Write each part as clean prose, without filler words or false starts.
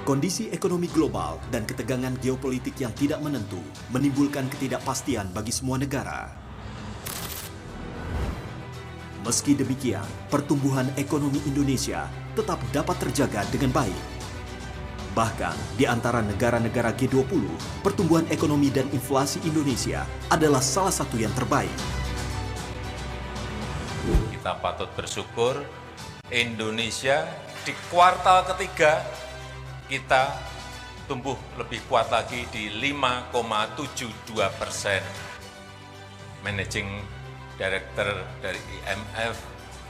Kondisi ekonomi global dan ketegangan geopolitik yang tidak menentu menimbulkan ketidakpastian bagi semua negara. Meski demikian, pertumbuhan ekonomi Indonesia tetap dapat terjaga dengan baik. Bahkan, di antara negara-negara G20, pertumbuhan ekonomi dan inflasi Indonesia adalah salah satu yang terbaik. Kita patut bersyukur Indonesia di kuartal ketiga kita tumbuh lebih kuat lagi di 5,72%. Managing Director dari IMF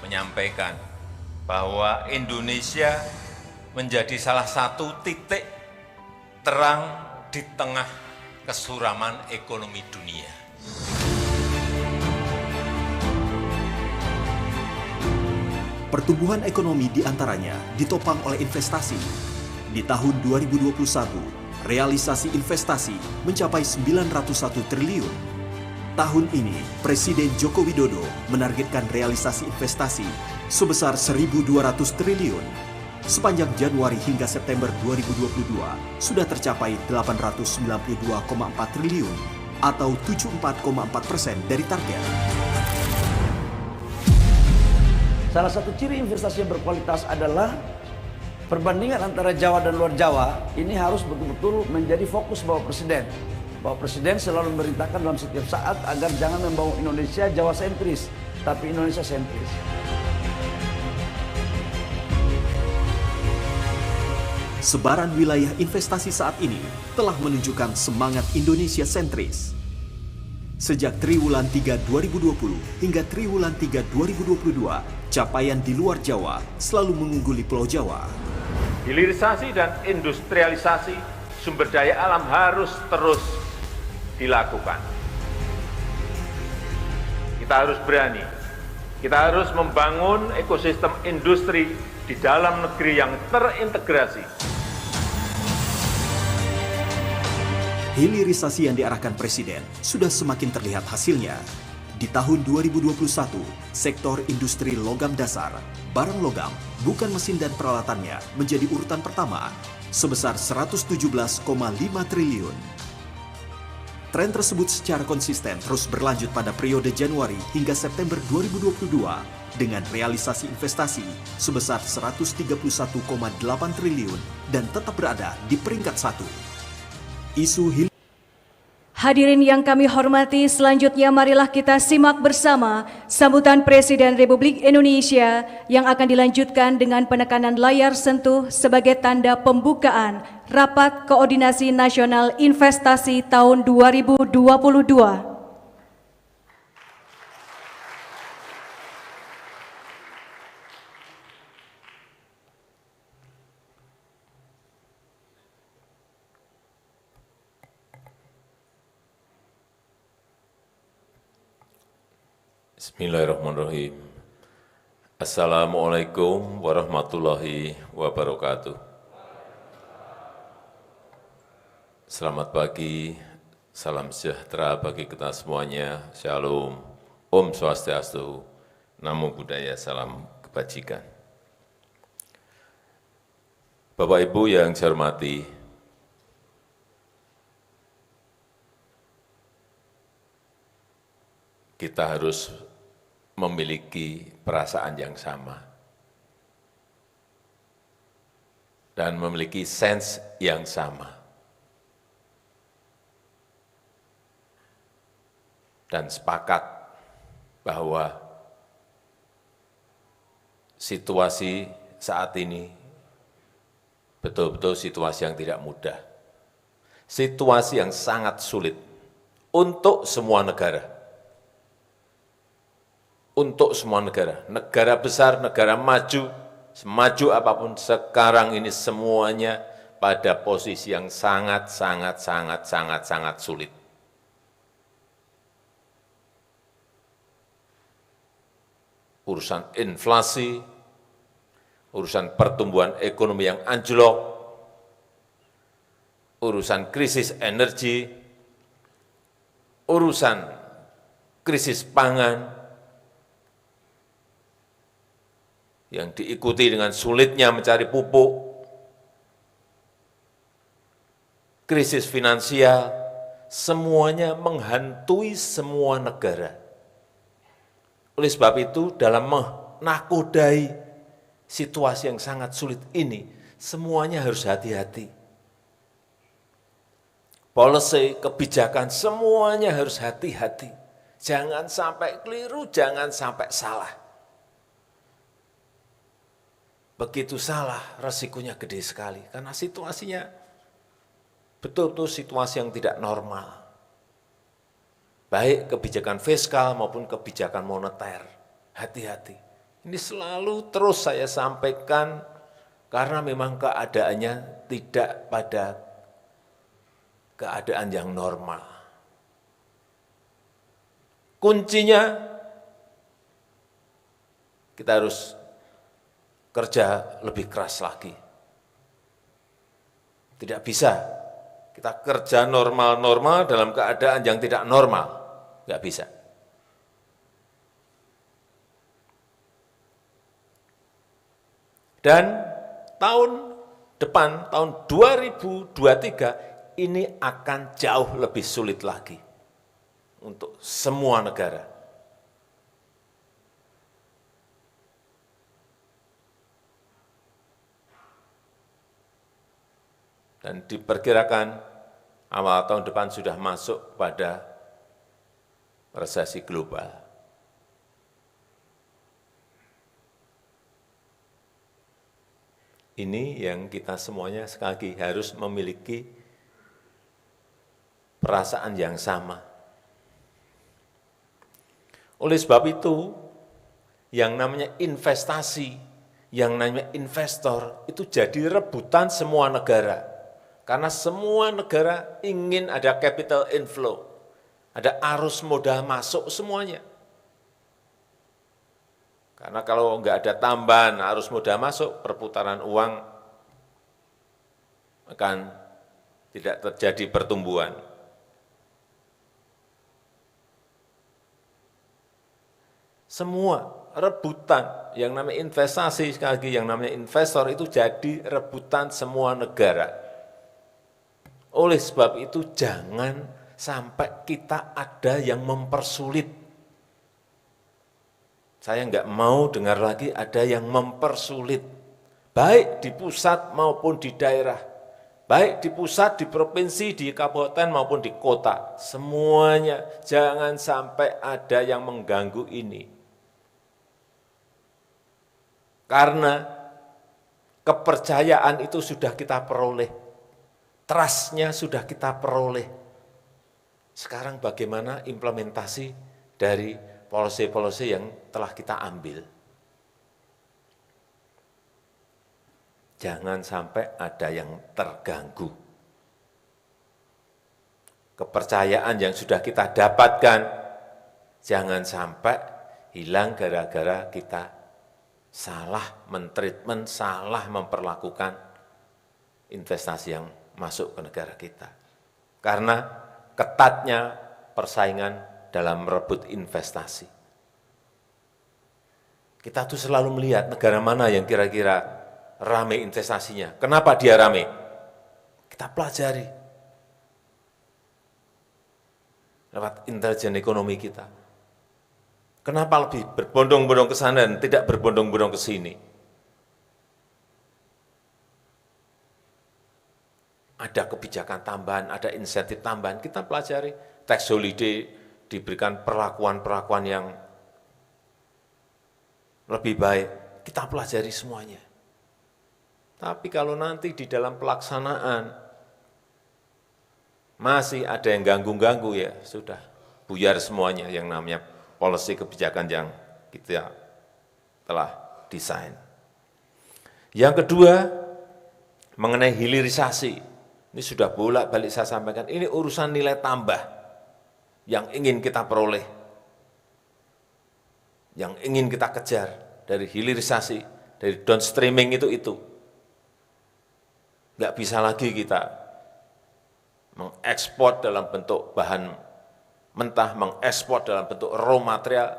menyampaikan bahwa Indonesia menjadi salah satu titik terang di tengah kesuraman ekonomi dunia. Pertumbuhan ekonomi diantaranya ditopang oleh investasi. Di tahun 2021, realisasi investasi mencapai 901 triliun. Tahun ini, Presiden Joko Widodo menargetkan realisasi investasi sebesar 1.200 triliun. Sepanjang Januari hingga September 2022, sudah tercapai 892,4 triliun atau 74,4% dari target. Salah satu ciri investasi yang berkualitas adalah perbandingan antara Jawa dan luar Jawa ini harus betul-betul menjadi fokus Bapak Presiden. Bapak Presiden selalu memerintahkan dalam setiap saat agar jangan membangun Indonesia Jawa sentris, tapi Indonesia sentris. Sebaran wilayah investasi saat ini telah menunjukkan semangat Indonesia sentris. Sejak triwulan 3 2020 hingga triwulan 3 2022, capaian di luar Jawa selalu mengungguli Pulau Jawa. Hilirisasi dan industrialisasi sumber daya alam harus terus dilakukan. Kita harus berani, kita harus membangun ekosistem industri di dalam negeri yang terintegrasi. Hilirisasi yang diarahkan Presiden sudah semakin terlihat hasilnya. Di tahun 2021, sektor industri logam dasar, barang logam, bukan mesin dan peralatannya menjadi urutan pertama sebesar 117,5 triliun. Tren tersebut secara konsisten terus berlanjut pada periode Januari hingga September 2022 dengan realisasi investasi sebesar 131,8 triliun dan tetap berada di peringkat 1. Hadirin yang kami hormati, selanjutnya marilah kita simak bersama sambutan Presiden Republik Indonesia yang akan dilanjutkan dengan penekanan layar sentuh sebagai tanda pembukaan Rapat Koordinasi Nasional Investasi tahun 2022. Bismillahirrahmanirrahim. Assalamualaikum warahmatullahi wabarakatuh. Selamat pagi, salam sejahtera bagi kita semuanya. Shalom, Om Swastiastu, Namo Buddhaya, salam kebajikan. Bapak Ibu yang saya hormati, kita harus memiliki perasaan yang sama dan memiliki sense yang sama dan sepakat bahwa situasi saat ini betul-betul situasi yang tidak mudah, situasi yang sangat sulit untuk semua negara. Untuk semua negara, negara besar, negara maju, semaju apapun sekarang ini semuanya pada posisi yang sangat sulit. Urusan inflasi, urusan pertumbuhan ekonomi yang anjlok, urusan krisis energi, urusan krisis pangan, yang diikuti dengan sulitnya mencari pupuk, krisis finansial, semuanya menghantui semua negara. Oleh sebab itu, dalam menakodai situasi yang sangat sulit ini, semuanya harus hati-hati. Policy, kebijakan, semuanya harus hati-hati. Jangan sampai keliru, jangan sampai salah. Begitu salah, resikonya gede sekali. Karena situasinya betul-betul situasi yang tidak normal. Baik kebijakan fiskal maupun kebijakan moneter. Hati-hati. Ini selalu terus saya sampaikan karena memang keadaannya tidak pada keadaan yang normal. Kuncinya kita harus kerja lebih keras lagi. Tidak bisa kita kerja normal-normal dalam keadaan yang tidak normal. Nggak bisa. Dan tahun depan, tahun 2023, ini akan jauh lebih sulit lagi untuk semua negara. Dan diperkirakan awal tahun depan sudah masuk pada resesi global. Ini yang kita semuanya sekali lagi harus memiliki perasaan yang sama. Oleh sebab itu, yang namanya investasi, yang namanya investor, itu jadi rebutan semua negara. Karena semua negara ingin ada capital inflow, ada arus modal masuk semuanya. Karena kalau enggak ada tambahan arus modal masuk, perputaran uang akan tidak terjadi pertumbuhan. Semua rebutan yang namanya investasi, sekali lagi yang namanya investor itu jadi rebutan semua negara. Oleh sebab itu jangan sampai kita ada yang mempersulit. Saya enggak mau dengar lagi ada yang mempersulit, baik di pusat maupun di daerah, baik di pusat, di provinsi, di kabupaten maupun di kota. Semuanya jangan sampai ada yang mengganggu ini. Karena kepercayaan itu sudah kita peroleh, trust-nya sudah kita peroleh. Sekarang bagaimana implementasi dari policy-policy yang telah kita ambil? Jangan sampai ada yang terganggu. Kepercayaan yang sudah kita dapatkan, jangan sampai hilang gara-gara kita salah mentreatment, salah memperlakukan investasi yang masuk ke negara kita. Karena ketatnya persaingan dalam merebut investasi. Kita tuh selalu melihat negara mana yang kira-kira rame investasinya. Kenapa dia rame? Kita pelajari lewat intelijen ekonomi kita. Kenapa lebih berbondong-bondong ke sana dan tidak berbondong-bondong ke sini? Ada kebijakan tambahan, ada insentif tambahan, kita pelajari. Tax holiday diberikan perlakuan-perlakuan yang lebih baik, kita pelajari semuanya. Tapi kalau nanti di dalam pelaksanaan masih ada yang ganggu-ganggu, ya sudah, buyar semuanya yang namanya policy kebijakan yang kita telah desain. Yang kedua, mengenai hilirisasi. Ini sudah bolak-balik saya sampaikan, ini urusan nilai tambah yang ingin kita peroleh, yang ingin kita kejar dari hilirisasi, dari downstreaming itu. Nggak bisa lagi kita mengekspor dalam bentuk bahan mentah, mengekspor dalam bentuk raw material,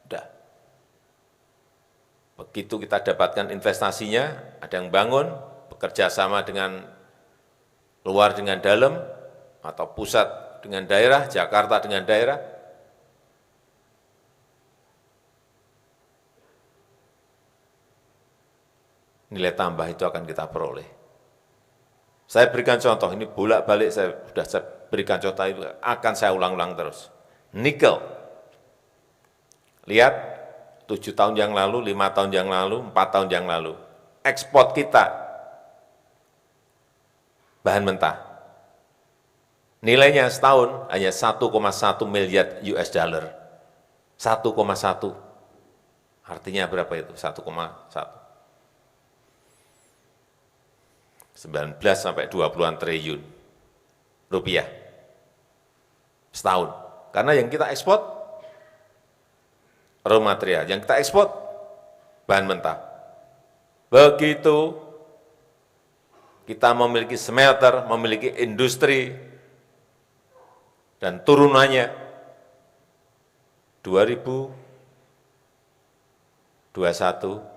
udah. Begitu kita dapatkan investasinya, ada yang bangun, bekerja sama dengan luar dengan dalam, atau pusat dengan daerah, Jakarta dengan daerah, nilai tambah itu akan kita peroleh. Saya berikan contoh, ini bolak-balik saya berikan contoh itu, akan saya ulang-ulang terus. Nikel, lihat 7 tahun yang lalu, 5 tahun yang lalu, 4 tahun yang lalu, ekspor kita bahan mentah, nilainya setahun hanya 1,1 miliar US dollar. 1,1. Artinya berapa itu? 1,1. 19 sampai 20-an triliun rupiah setahun. Karena yang kita ekspor raw material, yang kita ekspor bahan mentah. Begitu kita memiliki smelter, memiliki industri, dan turunannya 2021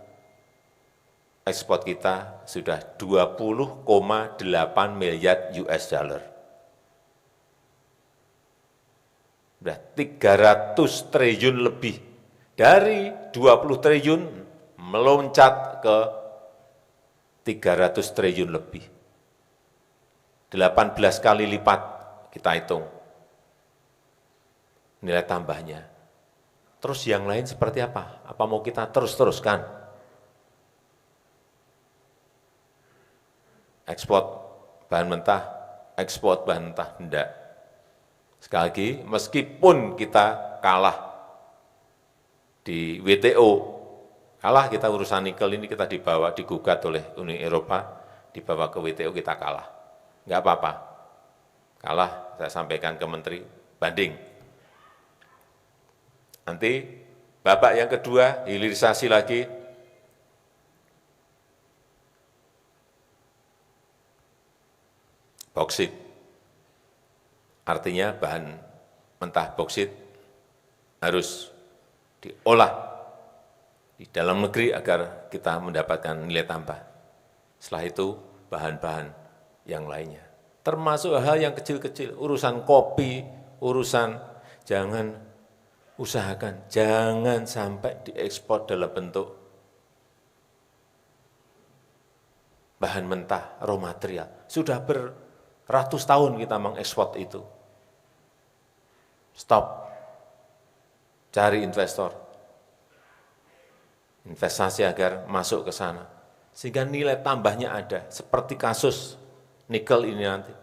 ekspor kita sudah 20,8 miliar US dollar. Sudah 300 triliun lebih. Dari 20 triliun meloncat ke 300 triliun lebih. 18 kali lipat kita hitung nilai tambahnya. Terus yang lain seperti apa? Apa mau kita terus-teruskan? Ekspor bahan mentah, ekspor bahan mentah, enggak. Sekali lagi, meskipun kita kalah di WTO, kalah kita urusan nikel ini kita dibawa, digugat oleh Uni Eropa, dibawa ke WTO kita kalah. Enggak apa-apa, kalah saya sampaikan ke Menteri, banding. Nanti babak yang kedua, hilirisasi lagi, boksit. Artinya bahan mentah boksit harus diolah di dalam negeri agar kita mendapatkan nilai tambah. Setelah itu bahan-bahan yang lainnya. Termasuk hal yang kecil-kecil, urusan kopi, urusan jangan usahakan, jangan sampai diekspor dalam bentuk bahan mentah, raw material. Sudah beratus tahun kita mengekspor itu. Stop. Cari investor. Investasi agar masuk ke sana. Sehingga nilai tambahnya ada. Seperti kasus nikel ini nanti.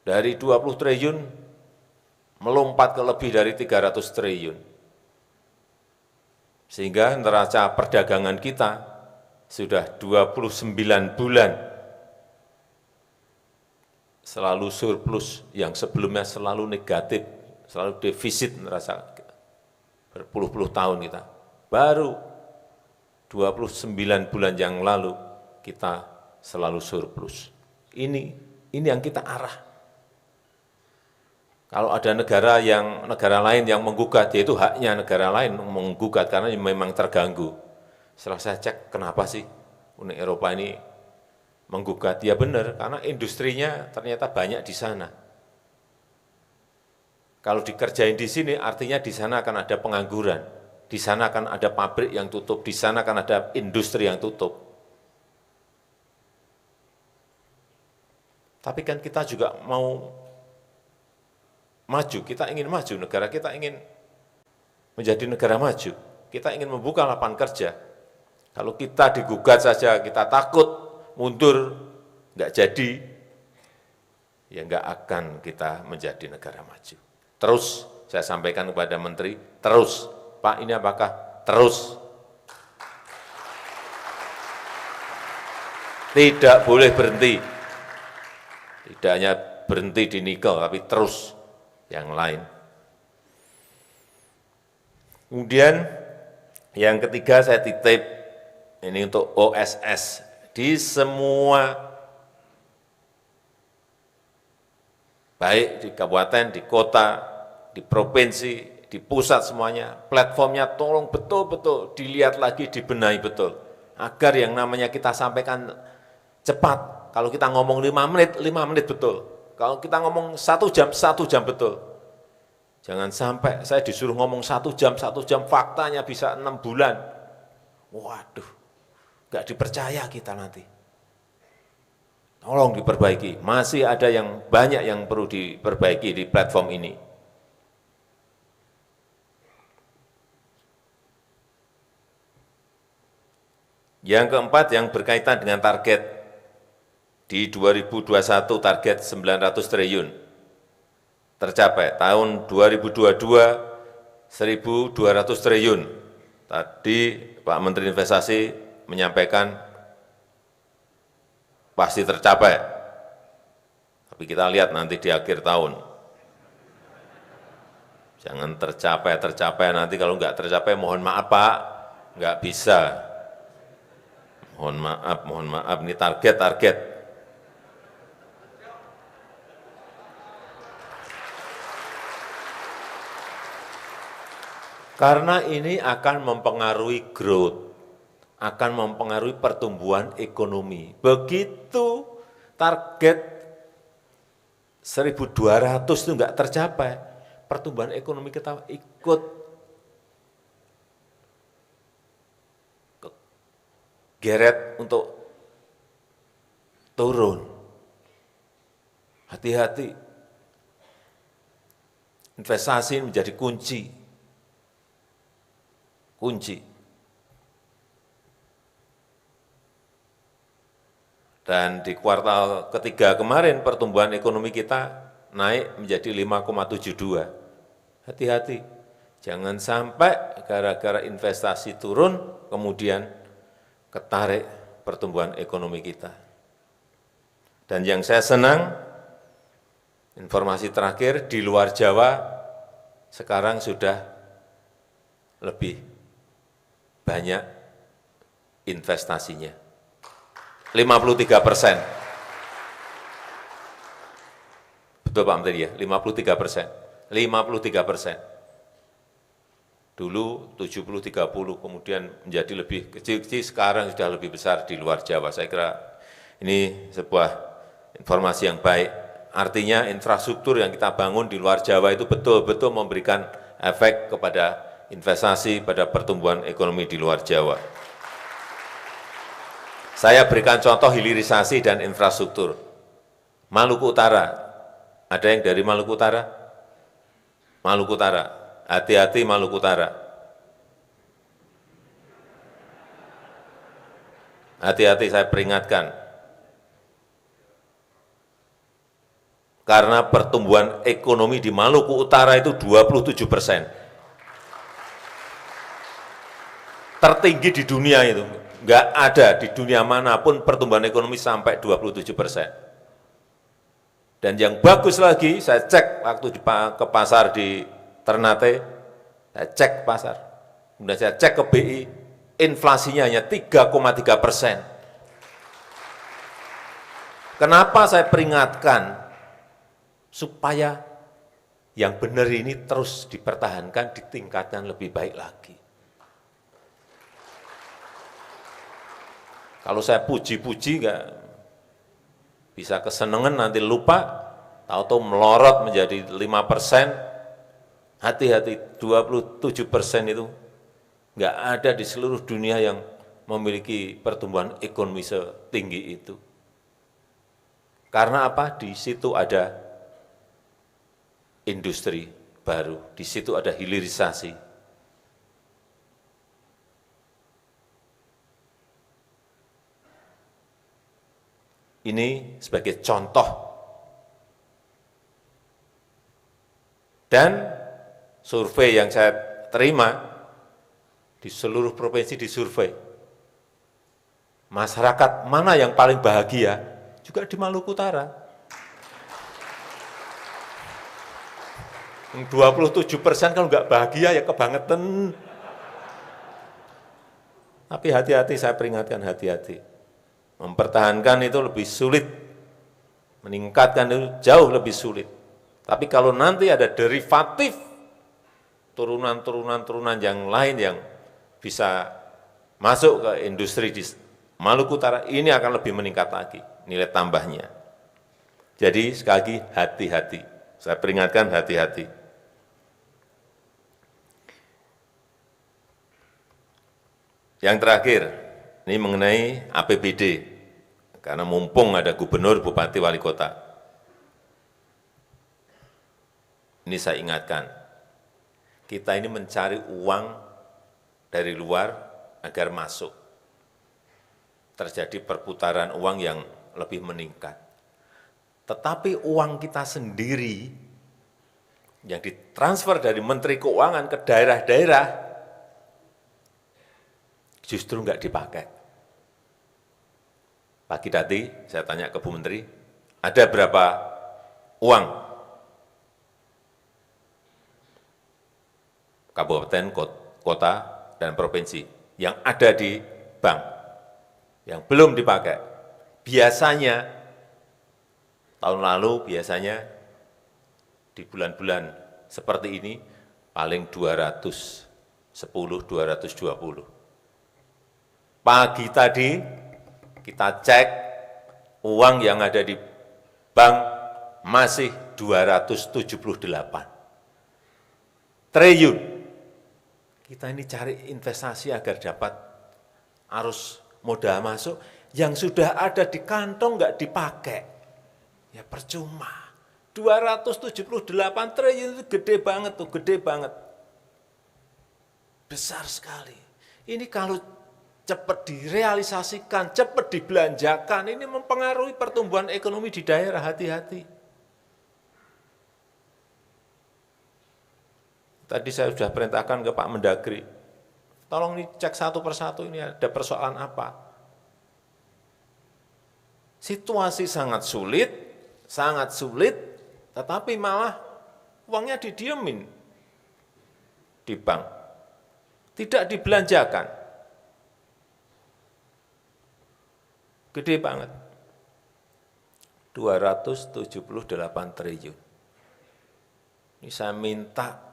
Dari 20 triliun melompat ke lebih dari 300 triliun. Sehingga neraca perdagangan kita sudah 29 bulan selalu surplus, yang sebelumnya selalu negatif, selalu defisit neraca berpuluh-puluh tahun kita. Baru 29 bulan yang lalu kita selalu surplus. Ini yang kita arah. Kalau ada negara lain yang menggugat, yaitu haknya negara lain menggugat karena memang terganggu. Setelah saya cek, kenapa sih Uni Eropa ini menggugat? Ya benar, karena industrinya ternyata banyak di sana. Kalau dikerjain di sini, artinya di sana akan ada pengangguran, di sana akan ada pabrik yang tutup, di sana akan ada industri yang tutup. Tapi kan kita juga mau maju, kita ingin maju, negara kita ingin menjadi negara maju, kita ingin membuka lapangan kerja. Kalau kita digugat saja, kita takut, mundur, nggak jadi, ya nggak akan kita menjadi negara maju. Terus saya sampaikan kepada Menteri, terus, Pak ini apakah terus? Tidak boleh berhenti, tidak hanya berhenti di nikel, tapi terus yang lain. Kemudian yang ketiga saya titip, ini untuk OSS, di semua, baik di kabupaten, di kota, di provinsi, di pusat semuanya, platformnya tolong betul-betul dilihat lagi, dibenahi betul, agar yang namanya kita sampaikan cepat, Kalau kita ngomong 5 menit betul. Kalau kita ngomong 1 jam betul. Jangan sampai saya disuruh ngomong 1 jam, faktanya bisa 6 bulan. Waduh, nggak dipercaya kita nanti. Tolong diperbaiki, masih ada yang banyak yang perlu diperbaiki di platform ini. Yang keempat yang berkaitan dengan target di 2021 target 900 triliun tercapai. Tahun 2022 1.200 triliun. Tadi Pak Menteri Investasi menyampaikan pasti tercapai. Tapi kita lihat nanti di akhir tahun. Jangan tercapai nanti kalau nggak tercapai mohon maaf Pak, nggak bisa. Mohon maaf, ini target. Karena ini akan mempengaruhi growth, akan mempengaruhi pertumbuhan ekonomi. Begitu target 1.200 itu enggak tercapai, pertumbuhan ekonomi kita ikut geret untuk turun. Hati-hati. Investasi menjadi kunci. Dan di kuartal ketiga kemarin pertumbuhan ekonomi kita naik menjadi 5,72. Hati-hati. Jangan sampai gara-gara investasi turun kemudian ketarik pertumbuhan ekonomi kita. Dan yang saya senang, informasi terakhir di luar Jawa sekarang sudah lebih banyak investasinya. 53%. Betul Pak Menteri ya, 53%. 53%. Dulu 70-30, kemudian menjadi lebih kecil-kecil, sekarang sudah lebih besar di luar Jawa. Saya kira ini sebuah informasi yang baik. Artinya infrastruktur yang kita bangun di luar Jawa itu betul-betul memberikan efek kepada investasi, pada pertumbuhan ekonomi di luar Jawa. Saya berikan contoh hilirisasi dan infrastruktur. Maluku Utara, ada yang dari Maluku Utara? Maluku Utara. Hati-hati Maluku Utara. Hati-hati saya peringatkan. Karena pertumbuhan ekonomi di Maluku Utara itu 27%. Tertinggi di dunia itu. Enggak ada di dunia manapun pertumbuhan ekonomi sampai 27%. Dan yang bagus lagi, saya cek waktu ke pasar di Ternate, saya cek pasar, kemudian saya cek ke BI, inflasinya hanya 3,3%. Kenapa saya peringatkan? Supaya yang benar ini terus dipertahankan, ditingkatkan lebih baik lagi. Kalau saya puji-puji nggak bisa kesenangan, nanti lupa, tahu-tahu melorot menjadi 5%. Hati-hati, 27% itu nggak ada di seluruh dunia yang memiliki pertumbuhan ekonomi setinggi itu. Karena apa? Di situ ada industri baru, di situ ada hilirisasi. Ini sebagai contoh. Dan survei yang saya terima, di seluruh provinsi disurvei. Masyarakat mana yang paling bahagia? Juga di Maluku Utara. 27% kalau nggak bahagia ya kebangetan. Tapi hati-hati, saya peringatkan hati-hati. Mempertahankan itu lebih sulit. Meningkatkan itu jauh lebih sulit. Tapi kalau nanti ada derivatif, turunan yang lain yang bisa masuk ke industri di Maluku Utara, ini akan lebih meningkat lagi. nilai tambahnya. Jadi sekali lagi hati-hati, saya peringatkan hati-hati. Yang terakhir, ini mengenai APBD, karena mumpung ada gubernur, bupati, wali kota. Ini saya ingatkan, kita ini mencari uang dari luar agar masuk. Terjadi perputaran uang yang lebih meningkat. Tetapi uang kita sendiri yang ditransfer dari Menteri Keuangan ke daerah-daerah justru enggak dipakai. Pagi tadi saya tanya ke Bu Menteri, ada berapa uang kabupaten, kota, dan provinsi yang ada di bank, yang belum dipakai. Biasanya, tahun lalu biasanya di bulan-bulan seperti ini paling 210, 220. Pagi tadi kita cek uang yang ada di bank masih 278 triliun. Kita ini cari investasi agar dapat arus modal masuk yang sudah ada di kantong nggak dipakai. Ya percuma. 278 triliun itu gede banget tuh, gede banget. Besar sekali. Ini kalau cepat direalisasikan, cepat dibelanjakan, ini mempengaruhi pertumbuhan ekonomi di daerah, hati-hati. Tadi saya sudah perintahkan ke Pak Mendagri, tolong dicek satu persatu ini ada persoalan apa. Situasi sangat sulit, tetapi malah uangnya didiemin di bank, tidak dibelanjakan. Gede banget, 278 triliun. Ini saya minta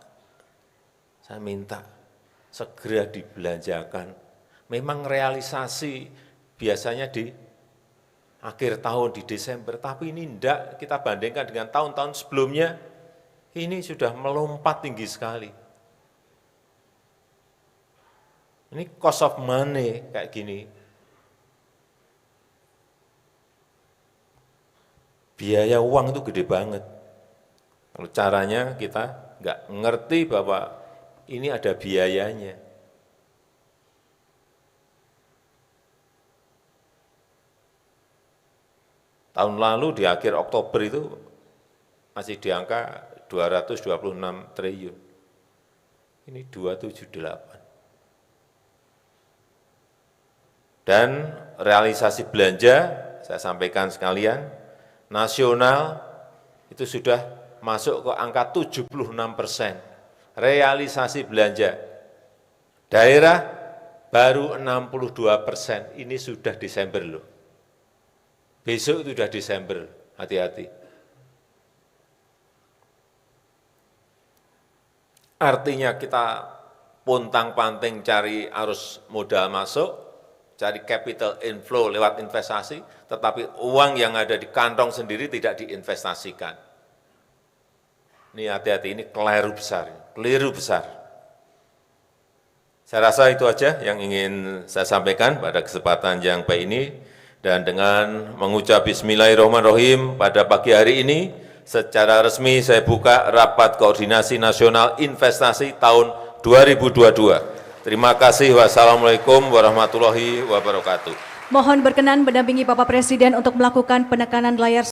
segera dibelanjakan. Memang realisasi biasanya di akhir tahun, di Desember, tapi ini enggak, kita bandingkan dengan tahun-tahun sebelumnya, ini sudah melompat tinggi sekali. Ini cost of money kayak gini. Biaya uang itu gede banget. Kalau caranya kita nggak ngerti bahwa ini ada biayanya. Tahun lalu di akhir Oktober itu masih di angka 226 triliun. Ini 278. Dan realisasi belanja, saya sampaikan sekalian, nasional itu sudah masuk ke angka 76%, realisasi belanja. Daerah baru 62%, ini sudah Desember loh. Besok itu sudah Desember, hati-hati. Artinya kita pontang-panting cari arus modal masuk, cari capital inflow lewat investasi, tetapi uang yang ada di kantong sendiri tidak diinvestasikan. Ini hati-hati, ini keliru besar. Saya rasa itu aja yang ingin saya sampaikan pada kesempatan yang baik ini. Dan dengan mengucap Bismillahirrahmanirrahim pada pagi hari ini, secara resmi saya buka Rapat Koordinasi Nasional Investasi tahun 2022. Terima kasih. Wassalamualaikum warahmatullahi wabarakatuh. Mohon berkenan mendampingi Bapak Presiden untuk melakukan penekanan layar